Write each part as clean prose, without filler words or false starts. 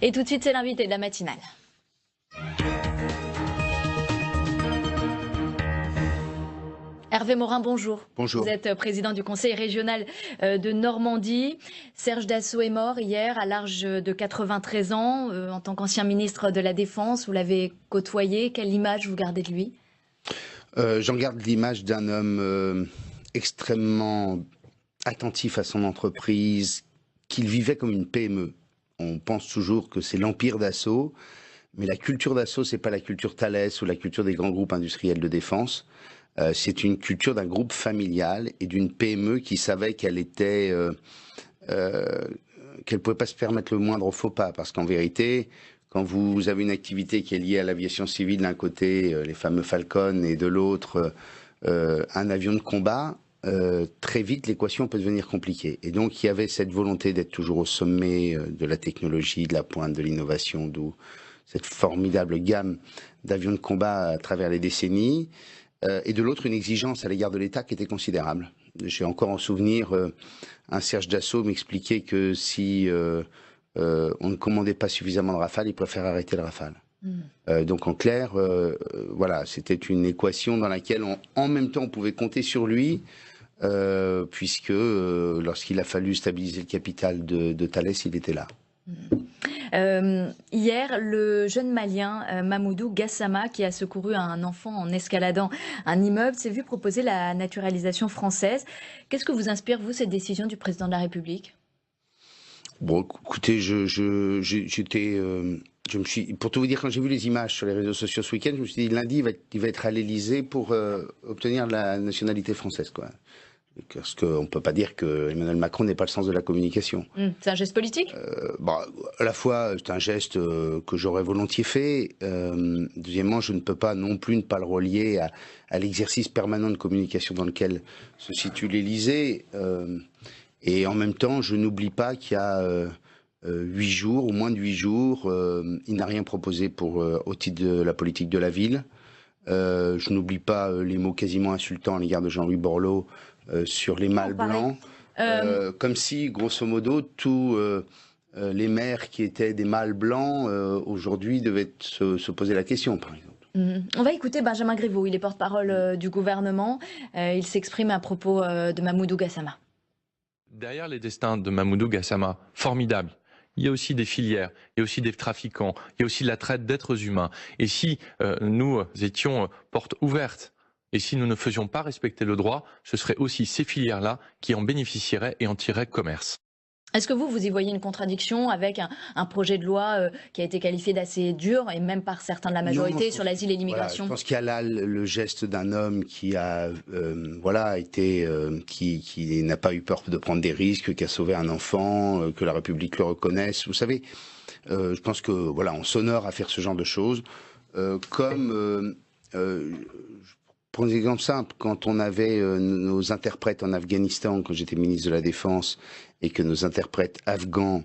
Et tout de suite, c'est l'invité de la matinale. Hervé Morin, bonjour. Bonjour. Vous êtes président du conseil régional de Normandie. Serge Dassault est mort hier à l'âge de 93 ans. En tant qu'ancien ministre de la Défense, vous l'avez côtoyé. Quelle image vous gardez de lui? J'en garde l'image d'un homme extrêmement attentif à son entreprise, qu'il vivait comme une PME. On pense toujours que c'est l'empire Dassault, mais la culture Dassault, c'est pas la culture Thales ou la culture des grands groupes industriels de défense. C'est une culture d'un groupe familial et d'une PME qui savait qu'elle était, qu'elle pouvait pas se permettre le moindre faux pas, parce qu'en vérité, quand vous avez une activité qui est liée à l'aviation civile d'un côté, les fameux Falcon, et de l'autre, un avion de combat, très vite l'équation peut devenir compliquée. Et donc il y avait cette volonté d'être toujours au sommet de la technologie, de la pointe, de l'innovation, d'où cette formidable gamme d'avions de combat à travers les décennies. Et de l'autre, une exigence à l'égard de l'État qui était considérable. J'ai encore en souvenir un Serge Dassault m'expliquer que si on ne commandait pas suffisamment de Rafale, il préfère arrêter le Rafale. Donc en clair, voilà, c'était une équation dans laquelle en même temps on pouvait compter sur lui, puisque lorsqu'il a fallu stabiliser le capital de Thales, il était là. Hier, le jeune Malien Mamoudou Gassama, qui a secouru un enfant en escaladant un immeuble, s'est vu proposer la naturalisation française. Qu'est-ce que vous inspire, vous, cette décision du président de la République? Bon, écoutez, pour tout vous dire, quand j'ai vu les images sur les réseaux sociaux ce week-end, je me suis dit, lundi, il va être à l'Élysée pour obtenir la nationalité française, quoi. Parce qu'on ne peut pas dire que Emmanuel Macron n'ait pas le sens de la communication. C'est un geste politique? Bon, à la fois, c'est un geste que j'aurais volontiers fait. Deuxièmement, je ne peux pas non plus ne pas le relier à l'exercice permanent de communication dans lequel se situe l'Élysée. Et en même temps, je n'oublie pas qu'il y a 8 jours, ou moins de 8 jours, il n'a rien proposé au titre de la politique de la ville. Je n'oublie pas les mots quasiment insultants à l'égard de Jean-Louis Borloo sur les mâles blancs, comme si, grosso modo, tous les maires qui étaient des mâles blancs, aujourd'hui, devaient se poser la question, par exemple. On va écouter Benjamin Griveaux, il est porte-parole du gouvernement. Il s'exprime à propos de Mamoudou Gassama. Derrière les destins de Mamoudou Gassama, formidable, il y a aussi des filières, il y a aussi des trafiquants, il y a aussi la traite d'êtres humains. Et si nous étions porte ouverte, et si nous ne faisions pas respecter le droit, ce seraient aussi ces filières-là qui en bénéficieraient et en tireraient commerce. Est-ce que vous y voyez une contradiction avec un projet de loi qui a été qualifié d'assez dur, et même par certains de la majorité, sur l'asile et l'immigration? Voilà, je pense qu'il y a là le geste d'un homme qui a qui n'a pas eu peur de prendre des risques, qui a sauvé un enfant, que la République le reconnaisse. Vous savez, je pense que voilà, on s'honore à faire ce genre de choses. Pour un exemple simple, quand on avait nos interprètes en Afghanistan, quand j'étais ministre de la Défense, et que nos interprètes afghans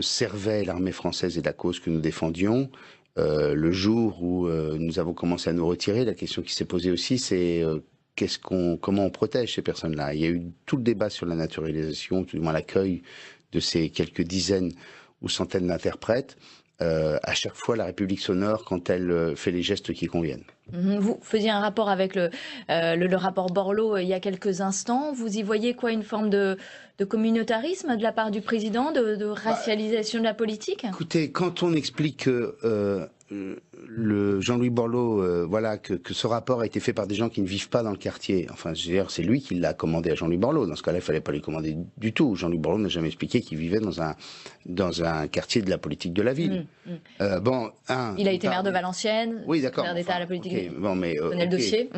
servaient l'armée française et la cause que nous défendions, le jour où nous avons commencé à nous retirer, la question qui s'est posée aussi, c'est comment on protège ces personnes-là. Il y a eu tout le débat sur la naturalisation, tout du moins l'accueil de ces quelques dizaines ou centaines d'interprètes. À chaque fois, la République s'honore quand elle fait les gestes qui conviennent. Vous faisiez un rapport avec le rapport Borloo il y a quelques instants. Vous y voyez quoi, une forme de communautarisme de la part du président, de racialisation de la politique? Écoutez, quand on explique que Jean-Louis Borloo, voilà, que ce rapport a été fait par des gens qui ne vivent pas dans le quartier, enfin, je veux dire, c'est lui qui l'a commandé à Jean-Louis Borloo. Dans ce cas-là, il fallait pas lui commander du tout. Jean-Louis Borloo n'a jamais expliqué qu'il vivait dans un quartier de la politique de la ville. Il a été maire de Valenciennes, oui, d'accord, maire d'État à la politique. Okay, bon, mais, il connaît le dossier.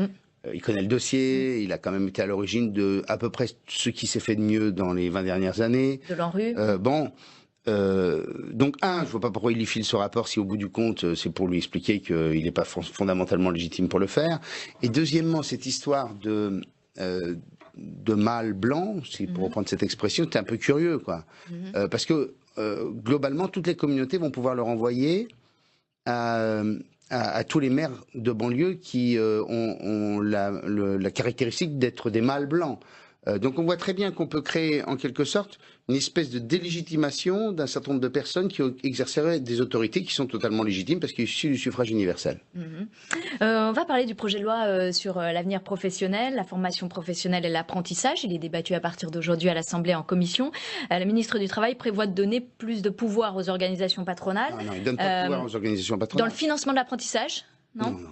Il connaît le dossier, il a quand même été à l'origine de à peu près ce qui s'est fait de mieux dans les 20 dernières années. De l'ANRU. Donc, je vois pas pourquoi il lui file ce rapport si au bout du compte, c'est pour lui expliquer qu'il n'est pas fondamentalement légitime pour le faire. Et deuxièmement, cette histoire de mâle blanc, pour reprendre cette expression, c'est un peu curieux, quoi. Parce que, globalement, toutes les communautés vont pouvoir le renvoyer à tous les maires de banlieue qui ont la caractéristique d'être des mâles blancs. Donc on voit très bien qu'on peut créer en quelque sorte une espèce de délégitimation d'un certain nombre de personnes qui exerceraient des autorités qui sont totalement légitimes parce qu'il est issu du suffrage universel. On va parler du projet de loi sur l'avenir professionnel, la formation professionnelle et l'apprentissage. Il est débattu à partir d'aujourd'hui à l'Assemblée en commission. La ministre du Travail prévoit de donner plus de pouvoir aux organisations patronales. Non, il ne donne pas de pouvoir aux organisations patronales. Dans le financement de l'apprentissage, non ? Non.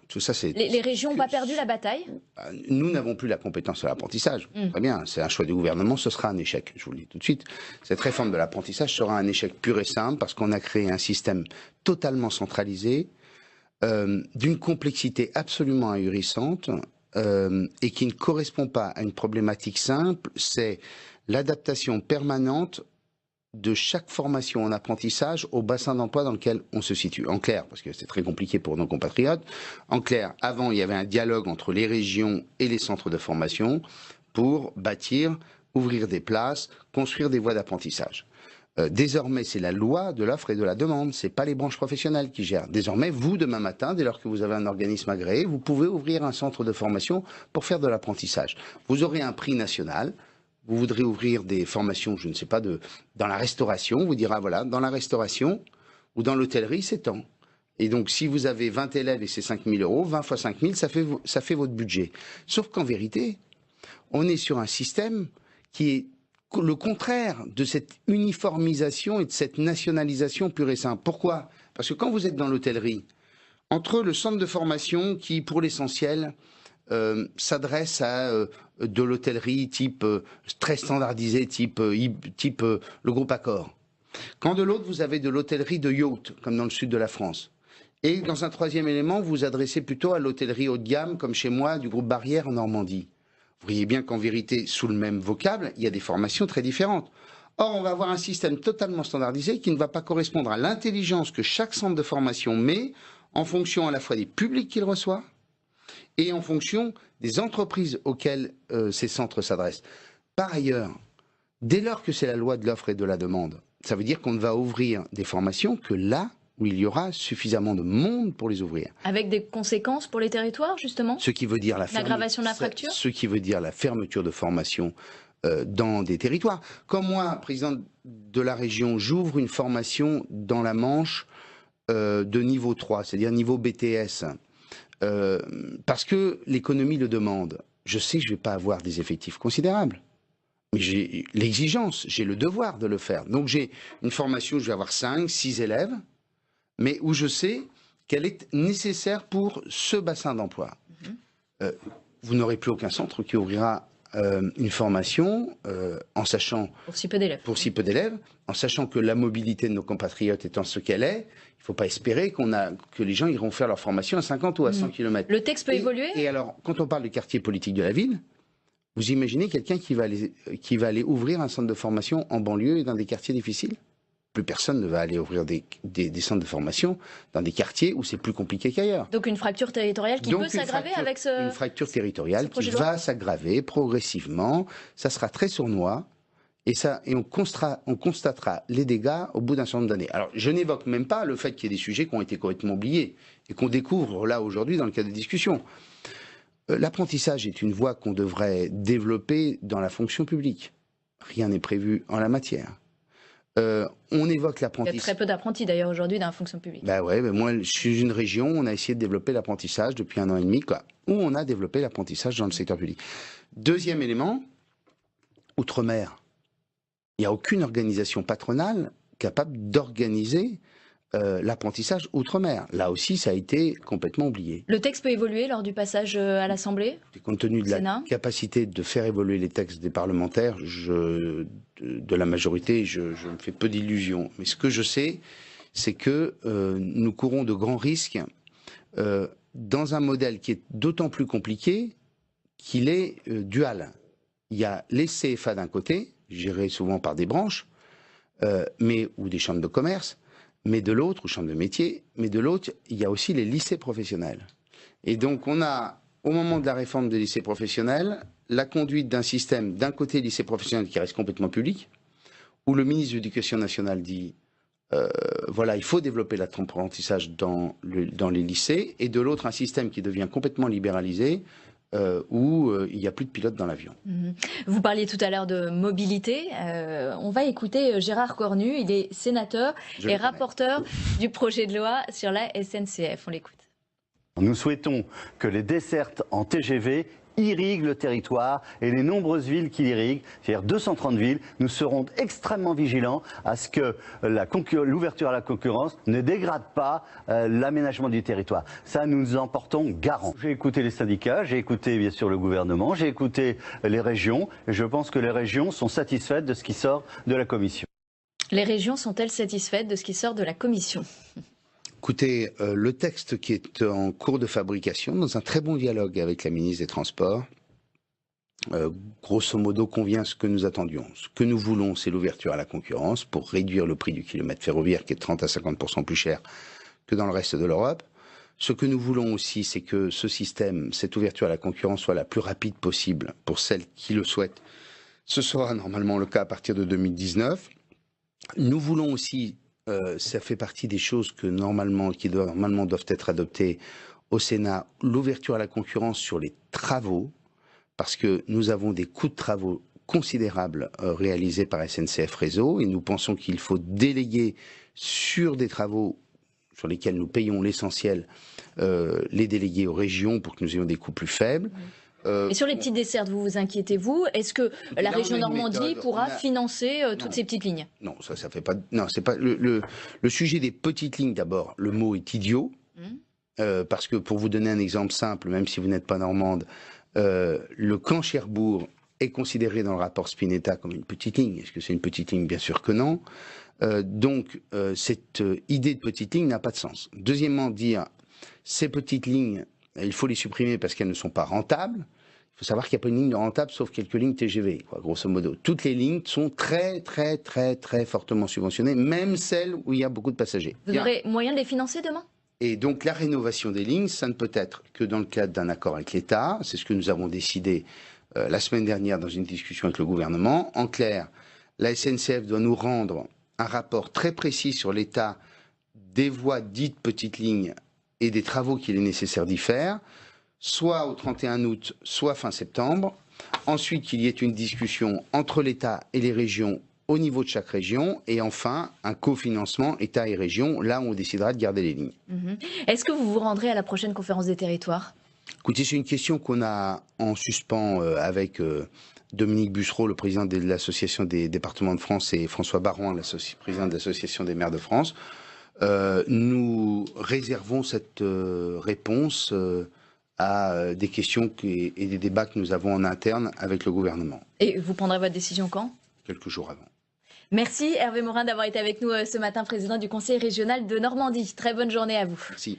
Tout ça, c'est... Les régions n'ont pas perdu la bataille ? Nous n'avons plus la compétence sur l'apprentissage. Très bien, c'est un choix du gouvernement, ce sera un échec, je vous le dis tout de suite. Cette réforme de l'apprentissage sera un échec pur et simple parce qu'on a créé un système totalement centralisé, d'une complexité absolument ahurissante et qui ne correspond pas à une problématique simple, c'est l'adaptation permanente de chaque formation en apprentissage au bassin d'emploi dans lequel on se situe. En clair, parce que c'est très compliqué pour nos compatriotes, en clair, avant, il y avait un dialogue entre les régions et les centres de formation pour bâtir, ouvrir des places, construire des voies d'apprentissage. Désormais, c'est la loi de l'offre et de la demande, c'est pas les branches professionnelles qui gèrent. Désormais, vous, demain matin, dès lors que vous avez un organisme agréé, vous pouvez ouvrir un centre de formation pour faire de l'apprentissage. Vous aurez un prix national. Vous voudrez ouvrir des formations, je ne sais pas, dans la restauration, on vous dira, voilà, dans la restauration ou dans l'hôtellerie, c'est tant. Et donc, si vous avez 20 élèves et c'est 5 000 euros, 20 fois 5 000, ça fait votre budget. Sauf qu'en vérité, on est sur un système qui est le contraire de cette uniformisation et de cette nationalisation pure et simple. Pourquoi ? Parce que quand vous êtes dans l'hôtellerie, entre le centre de formation qui, pour l'essentiel, s'adresse à de l'hôtellerie type très standardisée, type le groupe Accor. Quand de l'autre, vous avez de l'hôtellerie de yacht, comme dans le sud de la France. Et dans un troisième élément, vous vous adressez plutôt à l'hôtellerie haut de gamme, comme chez moi, du groupe Barrière en Normandie. Vous voyez bien qu'en vérité, sous le même vocable, il y a des formations très différentes. Or, on va avoir un système totalement standardisé qui ne va pas correspondre à l'intelligence que chaque centre de formation met en fonction à la fois des publics qu'il reçoit, et en fonction des entreprises auxquelles ces centres s'adressent. Par ailleurs, dès lors que c'est la loi de l'offre et de la demande, ça veut dire qu'on ne va ouvrir des formations que là où il y aura suffisamment de monde pour les ouvrir. Avec des conséquences pour les territoires, justement ? Ce qui veut dire l'aggravation de la fracture ? Ce qui veut dire la fermeture de formations dans des territoires. Comme moi, président de la région, j'ouvre une formation dans la Manche de niveau 3, c'est-à-dire niveau BTS. Parce que l'économie le demande. Je sais que je ne vais pas avoir des effectifs considérables, mais j'ai l'exigence, j'ai le devoir de le faire. Donc j'ai une formation où je vais avoir 5, 6 élèves, mais où je sais qu'elle est nécessaire pour ce bassin d'emploi. Vous n'aurez plus aucun centre qui ouvrira une formation en sachant... Pour si peu d'élèves. Pour si peu d'élèves, en sachant que la mobilité de nos compatriotes étant ce qu'elle est, il ne faut pas espérer que les gens iront faire leur formation à 50 ou à 100 km. Le texte peut évoluer ? Et alors, quand on parle de quartier politique de la ville, vous imaginez quelqu'un qui va aller ouvrir un centre de formation en banlieue et dans des quartiers difficiles ? Plus personne ne va aller ouvrir des centres de formation dans des quartiers où c'est plus compliqué qu'ailleurs. Donc une fracture territoriale qui peut s'aggraver avec ce... Une fracture territoriale qui va s'aggraver progressivement, ça sera très sournois. Et on constatera les dégâts au bout d'un certain nombre d'années. Alors, je n'évoque même pas le fait qu'il y ait des sujets qui ont été complètement oubliés et qu'on découvre là aujourd'hui dans le cadre des discussions. L'apprentissage est une voie qu'on devrait développer dans la fonction publique. Rien n'est prévu en la matière. On évoque l'apprentissage. Il y a très peu d'apprentis d'ailleurs aujourd'hui dans la fonction publique. Ben ouais, mais moi je suis une région où on a essayé de développer l'apprentissage depuis 1 an et demi, où on a développé l'apprentissage dans le secteur public. Deuxième élément, outre-mer. Il n'y a aucune organisation patronale capable d'organiser l'apprentissage outre-mer. Là aussi, ça a été complètement oublié. Le texte peut évoluer lors du passage à l'Assemblée ? Compte tenu de la capacité de faire évoluer les textes des parlementaires, de la majorité, je me fais peu d'illusions. Mais ce que je sais, c'est que nous courons de grands risques dans un modèle qui est d'autant plus compliqué qu'il est dual. Il y a les CFA d'un côté, gérés souvent par des branches, ou des chambres de commerce, mais de l'autre, ou chambres de métier, mais de l'autre, il y a aussi les lycées professionnels. Et donc on a, au moment de la réforme des lycées professionnels, la conduite d'un système, d'un côté lycée professionnel qui reste complètement public, où le ministre de l'Éducation nationale dit, voilà, il faut développer l'apprentissage dans les lycées, et de l'autre un système qui devient complètement libéralisé, où il n'y a plus de pilote dans l'avion. Vous parliez tout à l'heure de mobilité. On va écouter Gérard Cornu. Il est sénateur et rapporteur du projet de loi sur la SNCF. On l'écoute. Nous souhaitons que les dessertes en TGV irriguent le territoire et les nombreuses villes qui l'irriguent, c'est-à-dire 230 villes, nous serons extrêmement vigilants à ce que l'ouverture à la concurrence ne dégrade pas l'aménagement du territoire. Ça, nous nous en portons garant. J'ai écouté les syndicats, j'ai écouté bien sûr le gouvernement, j'ai écouté les régions, et je pense que les régions sont satisfaites de ce qui sort de la Commission. Les régions sont-elles satisfaites de ce qui sort de la Commission ? Écoutez, le texte qui est en cours de fabrication, dans un très bon dialogue avec la ministre des Transports, grosso modo convient ce que nous attendions. Ce que nous voulons, c'est l'ouverture à la concurrence pour réduire le prix du kilomètre ferroviaire qui est 30 à 50% plus cher que dans le reste de l'Europe. Ce que nous voulons aussi, c'est que ce système, cette ouverture à la concurrence soit la plus rapide possible pour celles qui le souhaitent. Ce sera normalement le cas à partir de 2019. Nous voulons aussi, ça fait partie des choses qui normalement doivent être adoptées au Sénat, l'ouverture à la concurrence sur les travaux, parce que nous avons des coûts de travaux considérables réalisés par SNCF Réseau, et nous pensons qu'il faut déléguer sur des travaux sur lesquels nous payons l'essentiel, les déléguer aux régions pour que nous ayons des coûts plus faibles. Et sur les petites dessertes, vous vous inquiétez-vous? Est-ce que la région Normandie pourra financer toutes ces petites lignes? Non, ça fait pas. Non, c'est pas le sujet des petites lignes. D'abord, le mot est idiot parce que pour vous donner un exemple simple, même si vous n'êtes pas normande, le Caen-Cherbourg est considéré dans le rapport Spinetta comme une petite ligne. Est-ce que c'est une petite ligne? Bien sûr que non. Donc, cette idée de petite ligne n'a pas de sens. Deuxièmement, dire ces petites lignes, il faut les supprimer parce qu'elles ne sont pas rentables. Il faut savoir qu'il n'y a pas une ligne de rentable sauf quelques lignes TGV, quoi, grosso modo. Toutes les lignes sont très fortement subventionnées, même celles où il y a beaucoup de passagers. Vous aurez moyen de les financer demain? Et donc la rénovation des lignes, ça ne peut être que dans le cadre d'un accord avec l'État. C'est ce que nous avons décidé la semaine dernière dans une discussion avec le gouvernement. En clair, la SNCF doit nous rendre un rapport très précis sur l'état des voies dites petites lignes et des travaux qu'il est nécessaire d'y faire, soit au 31 août, soit fin septembre. Ensuite, qu'il y ait une discussion entre l'État et les régions au niveau de chaque région. Et enfin, un cofinancement État et région, là où on décidera de garder les lignes. Est-ce que vous vous rendrez à la prochaine conférence des territoires? Écoutez, c'est une question qu'on a en suspens avec Dominique Bussereau, le président de l'Association des départements de France, et François Baron, le président de l'Association des maires de France. Nous réservons cette réponse à des questions et des débats que nous avons en interne avec le gouvernement. Et vous prendrez votre décision quand? Quelques jours avant. Merci Hervé Morin d'avoir été avec nous ce matin, président du Conseil régional de Normandie. Très bonne journée à vous. Merci.